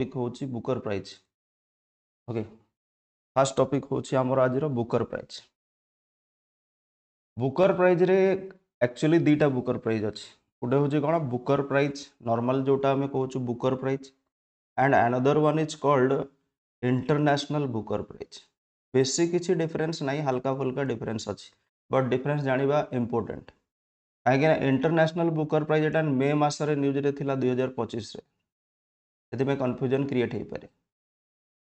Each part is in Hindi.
टॉपिक होची Booker prize. Okay, first topic होची हमर आज रो बुकर प्राइज। बुकर प्राइज रे एक्चुअली दीटा बुकर प्राइज अछि। गोटे होची कोन बुकर प्राइज नॉर्मल जोटा हमें कहूछु Booker prize and another one is called international Booker prize. बेसी किछि डिफरेंस नहीं, हल्का फुल्का डिफरेंस अछि, बट डिफरेंस जानिबा इंपोर्टेंट। काहे इंटरनेशनल बुकर प्राइज एटा मे मासरे न्यूज रे थिला 2025 रे, सेति में कंफ्यूजन क्रिएट हे पारे।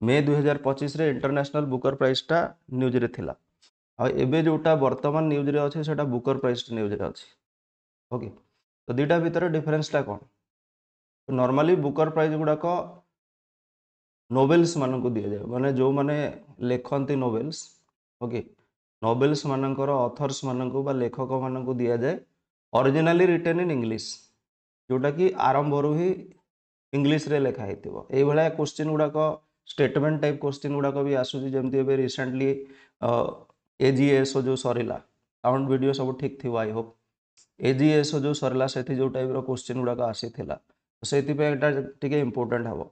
मे 2025 रे इंटरनेशनल बुकर प्राइज टा न्यूज रे थिला, आ एबे जोटा वर्तमान न्यूज रे अछि सेटा बुकर प्राइज न्यूज रे अछि। ओके, तो दीटा भीतर डिफरेंस टा कोन? तो नॉर्मली बुकर प्राइज गुडा को नोवेल्स मान को दिया जाए, माने जो माने लेखंती नोवेल्स। ओके, नोवेल्स मानकर ऑथर्स मान को बा लेखक मान को दिया जाए ओरिजिनली रिटन इन इंग्लिश, जोटा कि आरंभ रु ही इंग्लिश रे लेखा हेतिबो। एई भला क्वेश्चन गुडा को स्टेटमेंट टाइप क्वेश्चन गुडा को भी आसुची, जेमति एबे रिसेंटली एजीएसओ जो सरीला साउंड वीडियो सब ठीक थी, आई होप। एजीएसओ जो सरीला सेठी जो टाइप रो क्वेश्चन गुडा को आसीथिला, तो सेति पे एटा टिके इंपोर्टेंट हबो।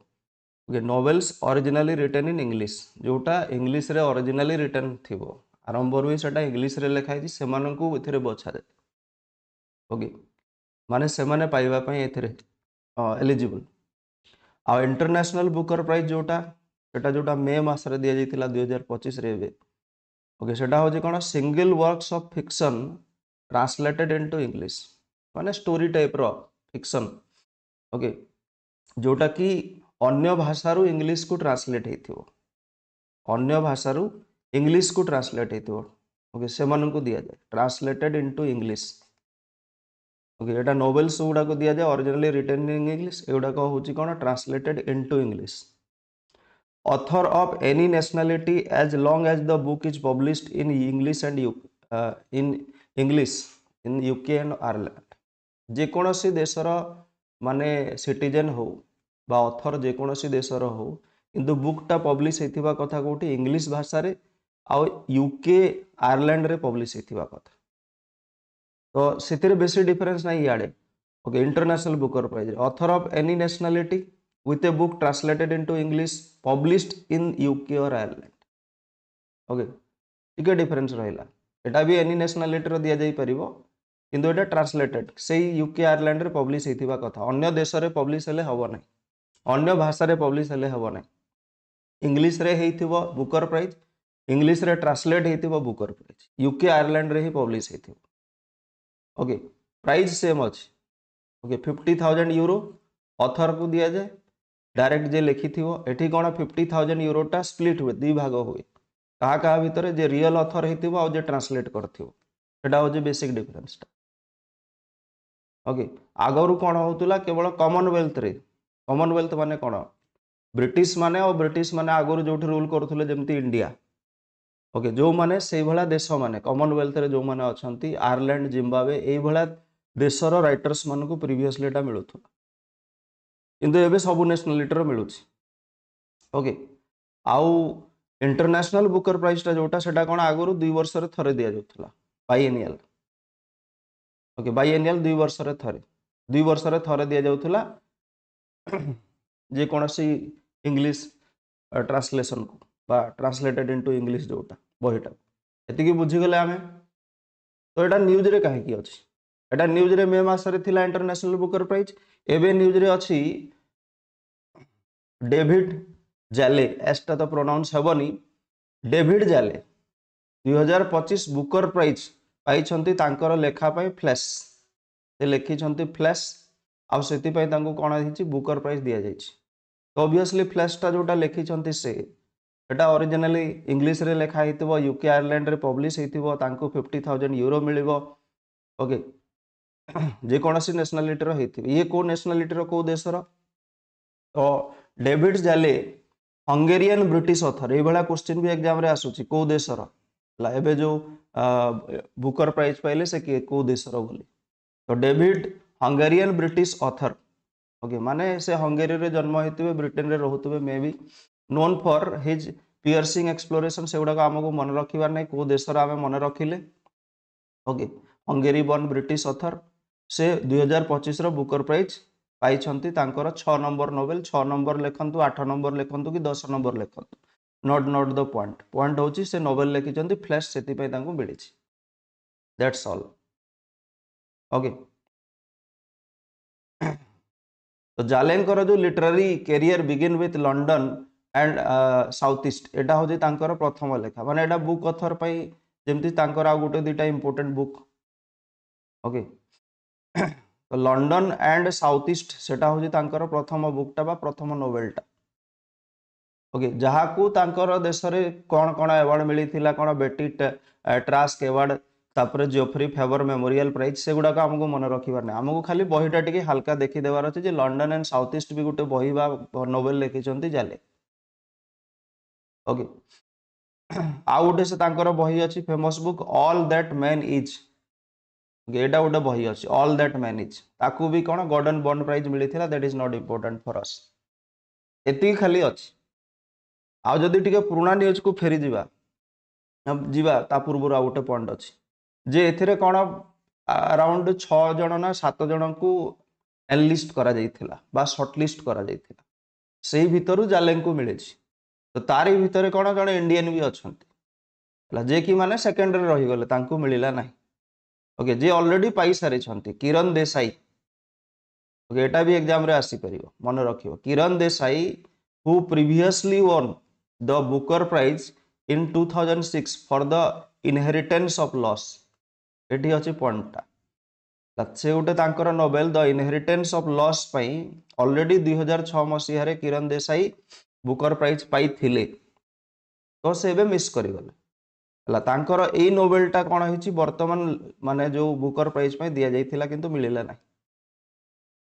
Okay, novels originally written in English, जोटा इंग्लिश रे ओरिजिनली रिटन थिबो, आरंभ रु ही सेटा इंग्लिश रे लेखा हेछि, सेमानंकु इथिरे बछा जाय। ओके, माने सेमाने पाइबा पई एथिरे एलिजिबल। आ इंटरनेशनल बुकर प्राइज जोटा सेटा जोटा मे मास रे दिया जाइतिला 2025 रे एबे। ओके, सेटा होजे कोन single works of fiction translated into English, माने स्टोरी टाइप रो फिक्शन। ओके, जोटा कि अन्य भाषा रु इंग्लिश को ट्रांसलेट हेतिबो, अन्य भाषा रु इंग्लिश को ट्रांसलेट हेतिबो। ओके, सेमानन को दिया जाय ट्रांसलेटेड इनटू इंग्लिश। ओके, एटा नोवेल्स गुडा को दिया जाए ओरिजिनली रिटन इन इंग्लिश, एगुडा को होची कोन translated into English. Author of any nationality as long as the book is published in English and in English in UK and Ireland. जेकोसी देशर माने सिटीजन हो बा ऑथर जेकोसी देशर हो, किंतु बुकटा पब्लिश हेतिबा कथा कोठी इंग्लिश भाषा रे आ यूके आयरलैंड रे पब्लिश हेतिबा कथा, तो सेतिर बेसी डिफरेंस नहीं याडे। Okay, international Booker prize author of any nationality with a book translated into English published in UK or Ireland। Okay, टिके डिफरेंस रहिला, एटा भी एनी नेशनलिटी रो दिया जाई परिबो, किंतु एटा ट्रांसलेटेड सेही यूके आयरलैंड रे पब्लिश हेतिबा कथा, अन्य देश रे पब्लिश हेले हबो नै, अन्य भाषा रे पब्लिश हेले हबो नै। इंग्लिश रे हेतिबो बुकर प्राइज, इंग्लिश रे ट्रांसलेट हेतिबो बुकर प्राइज, यूके आयरलैंड रे ही पब्लिश हेतिबो। ओके, प्राइस सेम अछि। ओके, 50,000 यूरो ऑथर को दिया जाए, डायरेक्ट जे लिखि थिवो। एठी कोन 50,000 यूरोटा स्प्लिट हुए, दी भाग हुए, कहा कहा भितर जे रियल ऑथर हेतिबो आ जे ट्रांसलेट करथिबो, एटा हो जे बेसिक डिफरेंस टा। ओके, आगरु कोन होतुला केवल कॉमनवेल्थ रे, कॉमनवेल्थ माने कोन ब्रिटिश माने, और ब्रिटिश माने आगरु जोठी रूल करथुले जेमति इंडिया। ओके, जो माने सेही भला देश माने कॉमनवेल्थ रे जो माने अछंती आयरलैंड जिम्बाब्वे एही भला देशर राइटर्स मान को प्रीवियसली एटा मिलुथुला, किंतु एबे सब नेशनलिटी रो मिलुछि। ओके, आउ इंटरनेशनल बुकर प्राइज टा जोटा सेटा कोन आगरु 2 वर्ष रे थरे दिया जाउथला, बाइएनियल। ओके, बाइएनियल 2 वर्ष रे थरे, 2 वर्ष रे थरे दिया जाउथला जे कोनसी इंग्लिश ट्रांसलेशन को बा ट्रांसलेटेड इनटू इंग्लिश जोटा बहिटा। एतिकी बुझी गले आमे। तो एटा न्यूज रे काहे की अछि, एटा न्यूज रे मे मास रे थिला इंटरनेशनल बुकर प्राइज, एबे न्यूज रे अछि डेविड जाले, एस्टा तो प्रोनाउंस हेबनी, डेविड जाले 2025 बुकर प्राइज पाई छंती तांकर लेखा पई फ्लैश, से लेखि छंती फ्लैश, आ सेति पई तांको कोन हिची बुकर प्राइज दिया जाइछि। तो ऑब्वियसली फ्लैश टा जोटा लेखि छंती से एटा ओरिजिनली इंग्लिश रे लेखा हेतिबो, यूके आयरलैंड रे पब्लिश हेतिबो, तांको 50,000 यूरो मिलिबो। ओके, जे कोनसी नेशनलिटी रो हेतिबो, ये को नेशनलिटी रो को देशर, तो डेविड जाले हंगेरियन ब्रिटिश ऑथर, ए भला क्वेश्चन भी एग्जाम रे आसुची को देशर ला, एबे जो बुकर प्राइज पाइले से के को देशर बोली, तो David Hungarian British author. Okay, माने से हंगेरी रे जन्म हेतिबे, ब्रिटेन रे रहउतबे, may be known for his piercing exploration, सेगुडा को हमको मन रखिबार नै, को देशर आमे मन रखिले। Okay, Hungary born British author, से 2025 रो बुकर प्राइज पाइछंती तांकर 6 नंबर नोबेल 6 नंबर लिखंतु 8 नंबर लिखंतु कि 10 नंबर लिखंतु नॉट द पॉइंट होची से नोबेल लिखिचंती फ्लैश सेति पय तांको मिलिछि दैट्स ऑल ओके तो जालेंकर जो literary career begin with London and south east एटा होची तांकर प्रथम लेखा माने एटा बुक ऑथर पय जेमति तांकर आ गुटे दुटा इंपोर्टेंट बुक ओके तो लंडन एंड साउथ ईस्ट सेटा होची तांकर प्रथम बुकटा बा प्रथम नोवेलटा ओके जहाँ को तांकर देश रे कौन कौन अवार्ड मिली थिला कौन बेटी ट्रास्क अवार्ड तापर जियोफ्री फेवर मेमोरियल प्राइज से गुडा हमको मन रखिबार नै हमको खाली बहीटा टिके हल्का देखि देबार अछि जे लंडन एंड साउथ ईस्ट भी गुटे बही बा नोवेल लिखिचंती जाले ओके आ गुटे से तांकर बही अछि famous book all that man is एटा गोटे बही अच्छी ऑल दैट मैन इज ताकू भी कौन गोल्डन बॉन्ड प्राइज मिली थिला that is not important for us एति खाली अच्छी आउ जदि टिके पुराना न्यूज को फेरी जीवा ता पूर्व आ गोटे पॉइंट अच्छी जे एथिरे कौन अराउंड 6 जन ना 7 जन को एनलिस्ट करा जाइथिला बा शॉर्टलिस्ट करा जाइथिला सेही भितरु जालें को मिले तो तारी भितरे कौन जने इंडियन भी अच्छा जे कि माने सेकेंडरी रही गले तांको मिलिला नाही ओके जे ऑलरेडी पाई सारी छंती किरण देसाई ओके एटा भी एग्जाम रे आसी परिबो मन रखियो Kiran Desai who previously won the Booker prize in 2006 for the inheritance of loss एठी अछि पॉइंटटा से गोटे तांकर novel the inheritance of loss पई ऑलरेडी 2006 मसिया रे किरण देसाई बुकर प्राइज पाई थिले तो से बे मिस करि गले तांकर एई नोवेलटा कोन हिची वर्तमान माने जो बुकर प्राइज पे दिया जाइथिला किंतु मिलिला नाही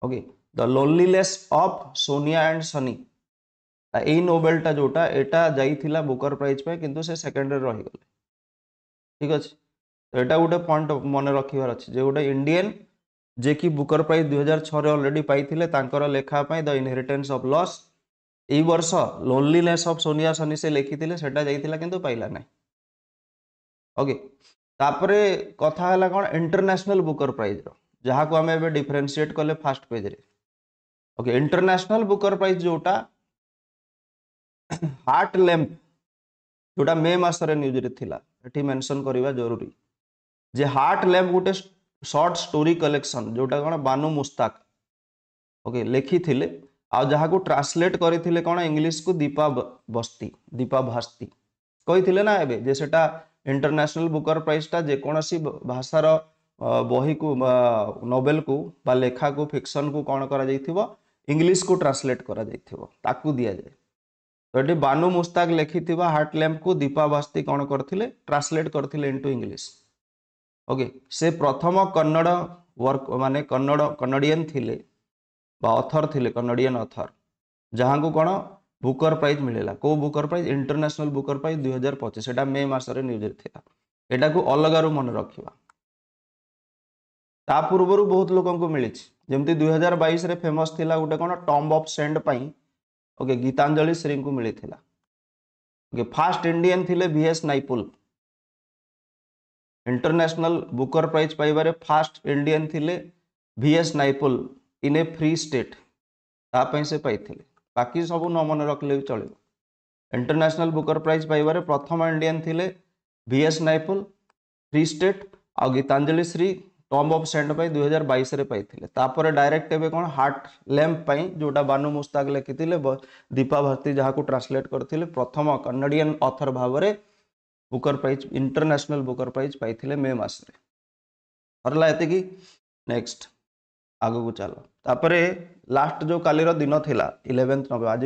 okay the loneliness of Sonia and Sunny एई नोवेलटा जोटा एटा जाइथिला बुकर प्राइज पे किंतु से सेकेंडरी रही गले ठीक अछि तो एटा गोटे पॉइंट मन रखिबार अछि जे गोटे इंडियन जे कि बुकर प्राइज 2006 रे ऑलरेडी पाइथिले तांकर लेखा पे द इनहेरिटेंस ऑफ लॉस एई वर्ष लोनलीनेस ऑफ सोनिया सनी से लिखिथिले सेटा जाइथिला किंतु पाइला नाही ओके तापरे कथा हला कोन इंटरनेशनल बुकर प्राइज रो जहा को हमें डिफरेंशिएट कले फर्स्ट पेज रे ओके इंटरनेशनल बुकर प्राइज जोटा हार्ट लैंप जोटा मे मास रे न्यूज रे थिला एठी मेंशन करबा जरूरी जे हार्ट लैंप गोटे शॉर्ट स्टोरी कलेक्शन जोटा कोन बानू मुस्ताक ओके लिखी थिले आ जहा को ट्रांसलेट करिथिले कोन इंग्लिश को दीपा भास्ती कहिथिले ना एबे जे सेटा इंटरनेशनल बुकर प्राइज टा जे कोनसी भाषार बही को नोवेल को बा लेखा को फिक्शन को कौन करा जाइथिबो इंग्लिश को ट्रांसलेट करा जाइथिबो ताकू दिया जाए तो एटी बानू मुस्ताक लिखिथिबा हार्ट लैंप को दीपा भास्ती कौन करथिले ट्रांसलेट करथिले इनटू इंग्लिश ओके से प्रथम कन्नड़ वर्क माने कन्नडियन थिले बा ऑथर थिले कन्नडियन ऑथर जहां को कौन बुकर प्राइज मिलेला को Booker prize international Booker Prize 2025 एटा मे मास रे न्यूज रे थिला एटा को अलग रु मन रखिबा ता पूर्वरु बहुत लोगन को मिली जेमती 2022 रे फेमस थिला गोटे कोन टॉम्ब ऑफ सेंड पई ओके गीतांजलि श्री को मिली थिला ओके फर्स्ट इंडियन थिले VS Naipaul international Booker prize पाइबारे फर्स्ट इंडियन थिले VS Naipaul in a free state ता पई से पाइथिले बाकी सब न मन रखले चलिबो इंटरनेशनल बुकर प्राइज पाइबारे प्रथम इंडियन थिले VS नाइपुल फ्री स्टेट आ Geetanjali Shree tomb of sand पाई 2022 रे पाइथिले तापर डायरेक्ट एबे कोन हार्ट लैंप पाई जोटा बानू मुस्ताक लिखिथिले दीपा भारती जहा को ट्रांसलेट करथिले प्रथम कन्नडियन ऑथर भावरे Booker prize international Booker prize पाइथिले मे मास रे हरला एते की नेक्स्ट आगो को चलो तापरे लास्ट जो काली रो दिन थिला 11th नवंबर आज